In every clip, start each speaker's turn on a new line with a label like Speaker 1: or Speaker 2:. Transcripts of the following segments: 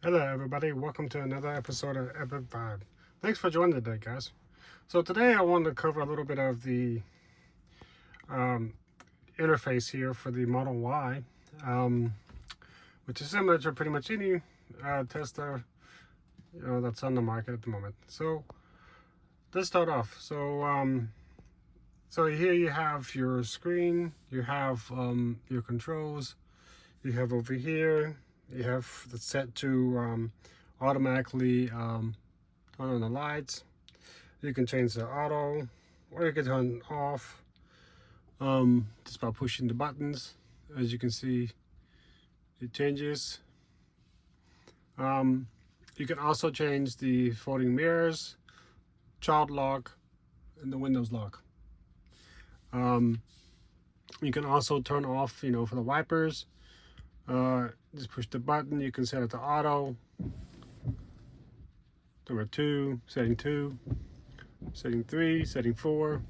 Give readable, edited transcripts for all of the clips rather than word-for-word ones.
Speaker 1: Hello everybody, welcome to another episode of Epic Vibe. Thanks for joining today, guys. So today I wanted to cover a little bit of the um, interface here for the Model Y, which is similar to pretty much any Tesla that's on the market at the moment. So let's start off. So here you have your screen, you have your controls, you have over here, you have the set to automatically turn on the lights. You can change the auto, or you can turn it off just by pushing the buttons. As you can see, it changes. You can also change the folding mirrors, child lock, and the windows lock. You can also turn off, for the wipers. Just push the button. You can set it to auto. Number 2, setting 2, setting 3, setting 4.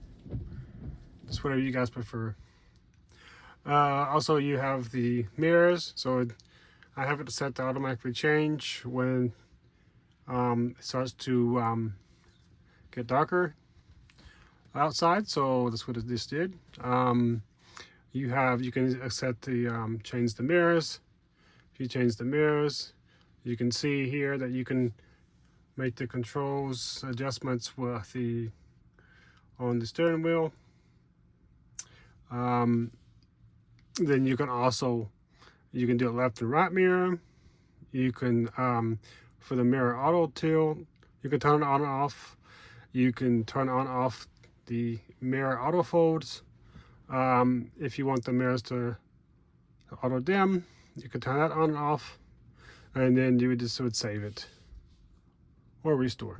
Speaker 1: Just whatever you guys prefer. Also, you have the mirrors. So I have it set to automatically change when it starts to get darker outside. So that's what this did. You can set the change the mirrors. If you change the mirrors, you can see here that you can make the controls adjustments with on the steering wheel. Then you can do a left and right mirror. You can for the mirror auto tilt, you can turn it on and off. You can turn on and off the mirror auto folds. If you want the mirrors to auto dim, you can turn that on and off, and then you would save it or restore.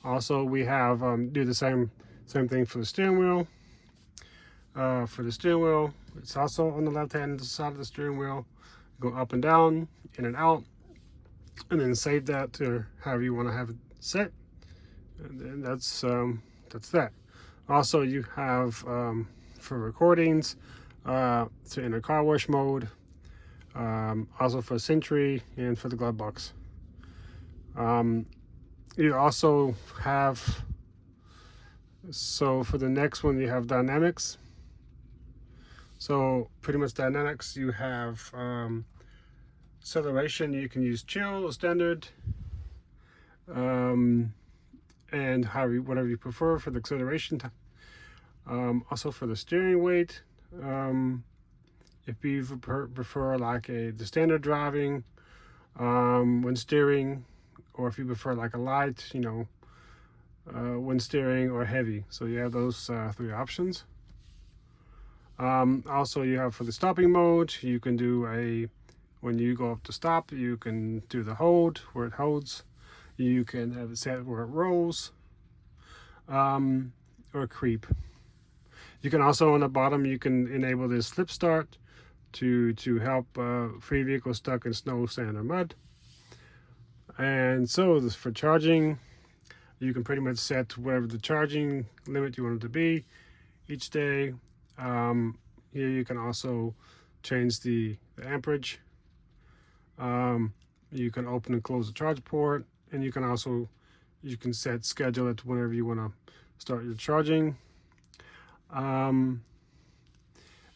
Speaker 1: Also, we have do the same thing for the steering wheel. For the steering wheel, it's also on the left hand side of the steering wheel. Go up and down, in and out, and then save that to however you want to have it set. And then that's that. Also, you have for recordings, to enter car wash mode, also for Sentry and for the glove box. You also have, so for the next one, you have dynamics. So pretty much dynamics, you have acceleration. You can use chill or standard, and whatever you prefer for the acceleration time. Also for the steering weight, if you prefer like the standard driving when steering, or if you prefer like a light, when steering, or heavy. So you have those 3 options. Also, you have for the stopping mode, you can do when you go up to stop, you can do the hold, where it holds. You can have it set where it rolls, or creep. You can also, on the bottom, you can enable this slip start to help free vehicles stuck in snow, sand, or mud. And so this for charging, you can pretty much set whatever the charging limit you want it to be each day. Here you can also change the amperage. You can open and close the charge port, and you can schedule it whenever you want to start your charging.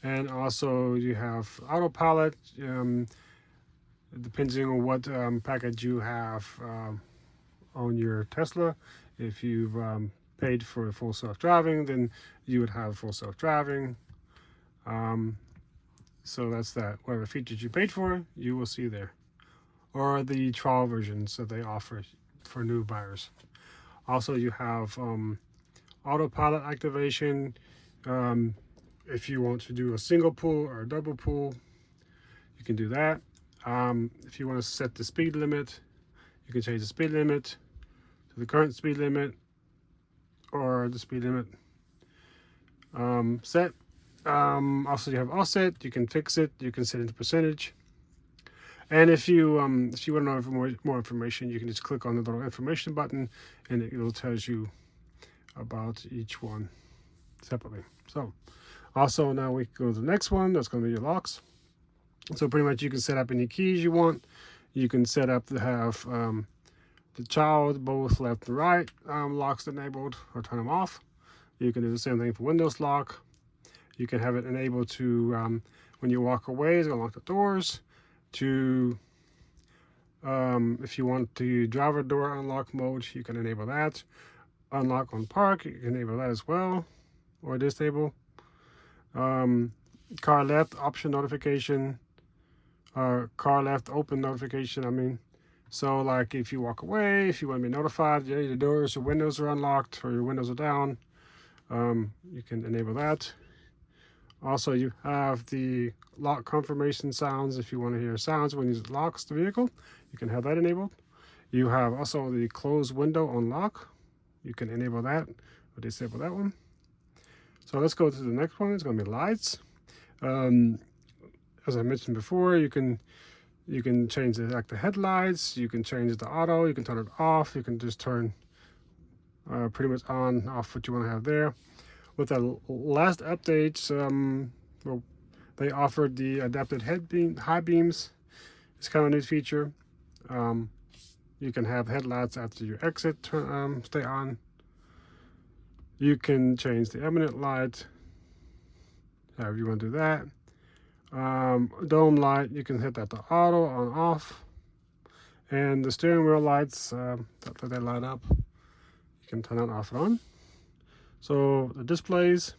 Speaker 1: And also you have autopilot. Depending on what package you have on your Tesla. If you've paid for full self-driving, then you would have full self-driving. So that's that. Whatever features you paid for, you will see there, or the trial versions that they offer for new buyers. Also, you have autopilot activation. If you want to do a single pull or a double pull, you can do that. If you want to set the speed limit, you can change the speed limit to the current speed limit, or the speed limit set. Also, you have offset. You can fix it. You can set it to percentage. And if you want to know more information, you can just click on the little information button, and it will tell you about each one separately. So also, now we go to the next one. That's going to be your locks. So pretty much you can set up any keys you want. You can set up to have the child both left and right locks enabled or turn them off. You can do the same thing for Windows lock. You can have it enabled to, when you walk away, it's gonna lock the doors. To, if you want to driver door unlock mode, you can enable that. Unlock on park, you can enable that as well, or disable. Car left option notification, car left open notification, I mean. So like if you walk away, if you want to be notified, your doors or windows are unlocked or your windows are down, you can enable that. Also, you have the lock confirmation sounds. If you want to hear sounds when it locks the vehicle, you can have that enabled. You have also the closed window unlock. You can enable that or disable that one. So let's go to the next one. It's going to be lights. As I mentioned before, you can change the headlights. You can change the auto. You can turn it off. You can just turn pretty much on, off what you want to have there. With the last updates, well, they offered the adapted high beams. It's kind of a new feature. You can have headlights after you exit stay on. You can change the ambient light, however you want to do that. Dome light, you can hit that to auto, on, off. And the steering wheel lights, after they light up, you can turn on, off, and on. So the displays,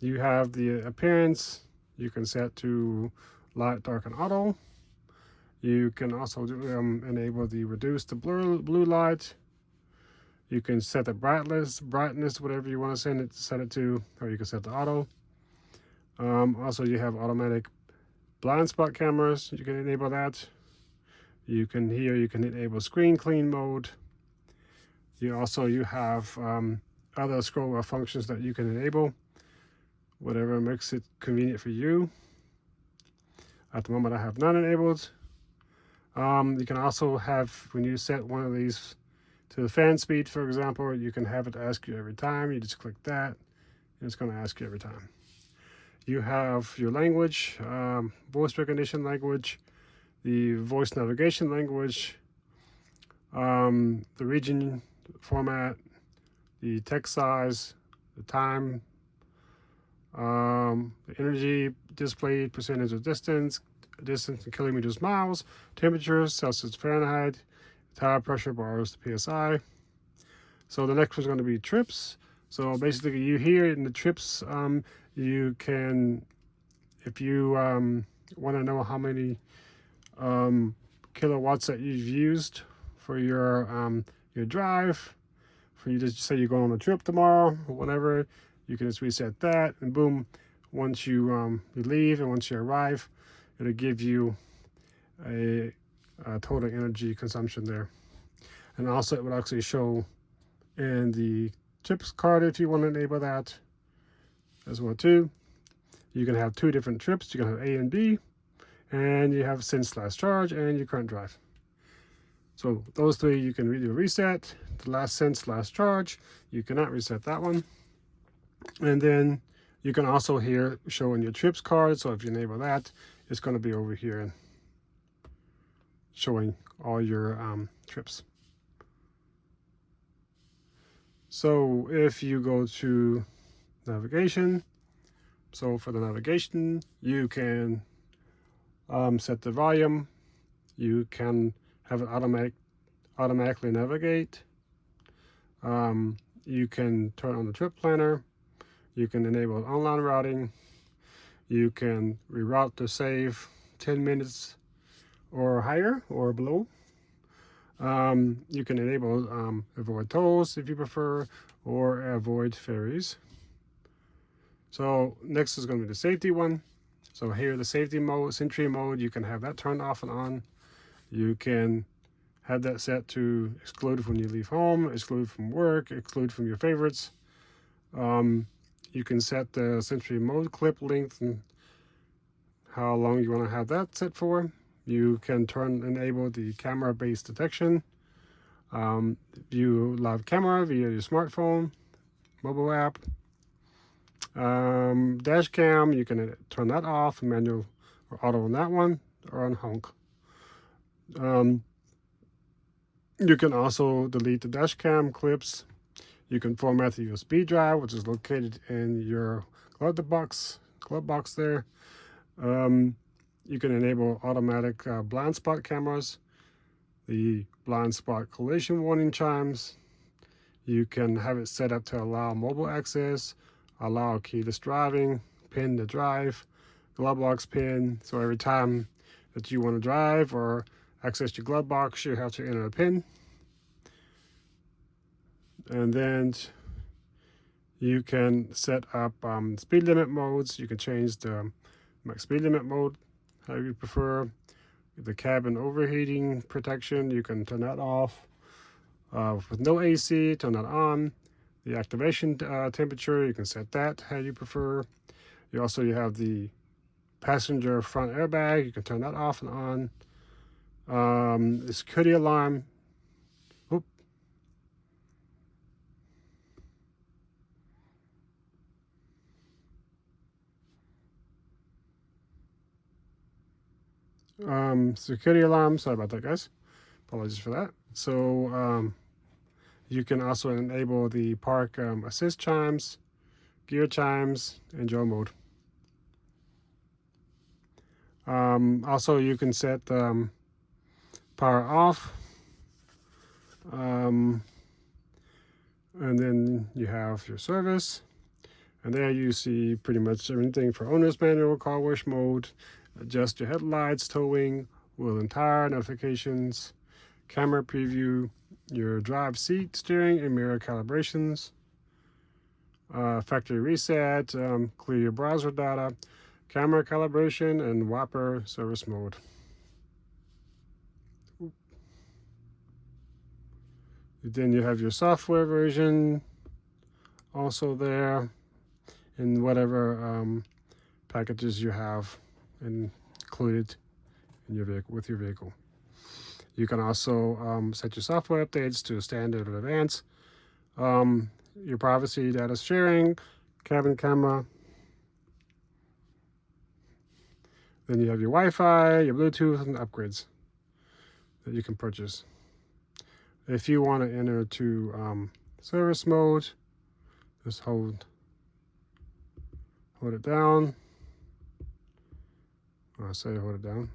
Speaker 1: you have the appearance, you can set to light, dark, and auto. You can also enable the reduce the blue light. You can set the brightness, whatever you want to set it to, or you can set the auto. Also, you have automatic blind spot cameras. You can enable that. You can enable screen clean mode. You have other scroll wheel functions that you can enable, whatever makes it convenient for you. At the moment, I have none enabled. You can also have, when you set one of these to the fan speed, for example, you can have it ask you every time. You just click that, and it's going to ask you every time. You have your language, voice recognition language, the voice navigation language, the region format, the text size, the time, the energy displayed, percentage of distance in kilometers, miles, temperatures, Celsius, Fahrenheit, tire pressure, bars, the PSI. So the next one's going to be trips. So basically, you here in the trips, you can, if you want to know how many kilowatts that you've used for your drive, for you to say you're going on a trip tomorrow or whatever, you can just reset that, and boom, once you leave and once you arrive, it'll give you a total energy consumption there. And also it would actually show in the trips card if you want to enable that as well too. You can have two different trips. You can have A and B, and you have send/charge and your current drive. So those three you can do reset. The last send/charge, you cannot reset that one. And then you can also here show in your trips card. So if you enable that, it's going to be over here and showing all your trips. So if you go to navigation, so for the navigation, you can set the volume. You can have it automatically navigate. You can turn on the trip planner. You can enable online routing. You can reroute to save 10 minutes or higher or below. You can enable avoid tolls if you prefer, or avoid ferries. So next is going to be the safety one. So here, the safety mode, Sentry mode, you can have that turned off and on. You can have that set to exclude when you leave home, exclude from work, exclude from your favorites. You can set the Sentry mode clip length and how long you want to have that set for. You can enable the camera-based detection. View live camera via your smartphone, mobile app. Dash cam, you can turn that off, manual or auto on that one, or on honk. You can also delete the dash cam clips. You can format the USB drive, which is located in your glove box there. You can enable automatic blind spot cameras, the blind spot collision warning chimes. You can have it set up to allow mobile access, allow keyless driving, pin to drive, glove box pin. So every time that you want to drive or access your glove box, you have to enter a pin. And then you can set up speed limit modes. You can change the max speed limit mode, how you prefer. The cabin overheating protection, you can turn that off. With no AC, turn that on. The activation temperature, you can set that how you prefer. You have the passenger front airbag, you can turn that off and on. The security alarm. Oop. Security alarm, sorry about that, guys. Apologies for that. So you can also enable the park assist chimes, gear chimes, and Joe mode. Also, you can set power off, and then you have your service, and there you see pretty much everything for owner's manual, car wash mode, adjust your headlights, towing, wheel and tire notifications, camera preview, your drive seat, steering, and mirror calibrations, factory reset, clear your browser data, camera calibration, and wiper service mode. Then you have your software version also there, and whatever packages you have included in your vehicle with your vehicle. You can also set your software updates to standard or advanced. Your privacy, data sharing, cabin camera. Then you have your Wi-Fi, your Bluetooth, and upgrades that you can purchase. If you want to enter to service mode, just hold it down. I say hold it down.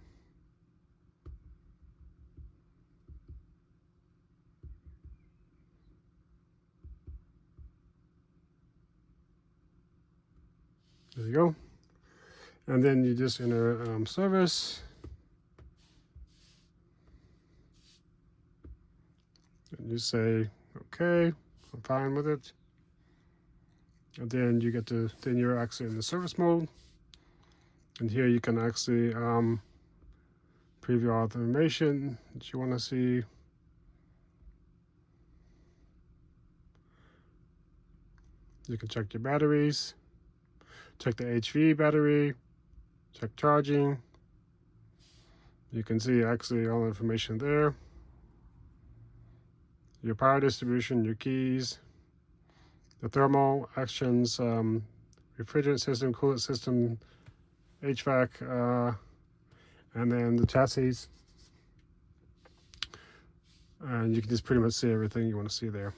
Speaker 1: There you go. And then you just enter service. And you say, okay, I'm fine with it. And then you get to, then you're actually in the service mode. And here you can actually preview all the information that you want to see. You can check your batteries, check the HV battery, check charging. You can see actually all the information there. Your power distribution, your keys, the thermal actions, refrigerant system, coolant system, HVAC, and then the chassis. And you can just pretty much see everything you want to see there.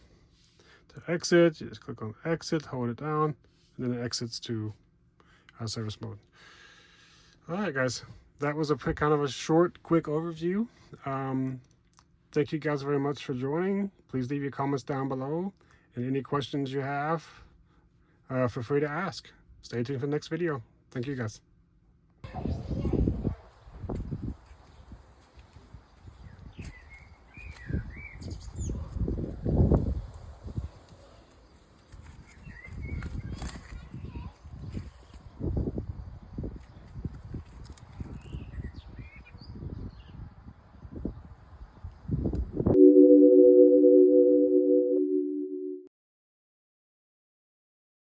Speaker 1: To exit, you just click on exit, hold it down, and then it exits to service mode. All right, guys, that was a kind of a short, quick overview. Thank you guys very much for joining. Please leave your comments down below, and any questions you have, feel free to ask. Stay tuned for the next video. Thank you, guys.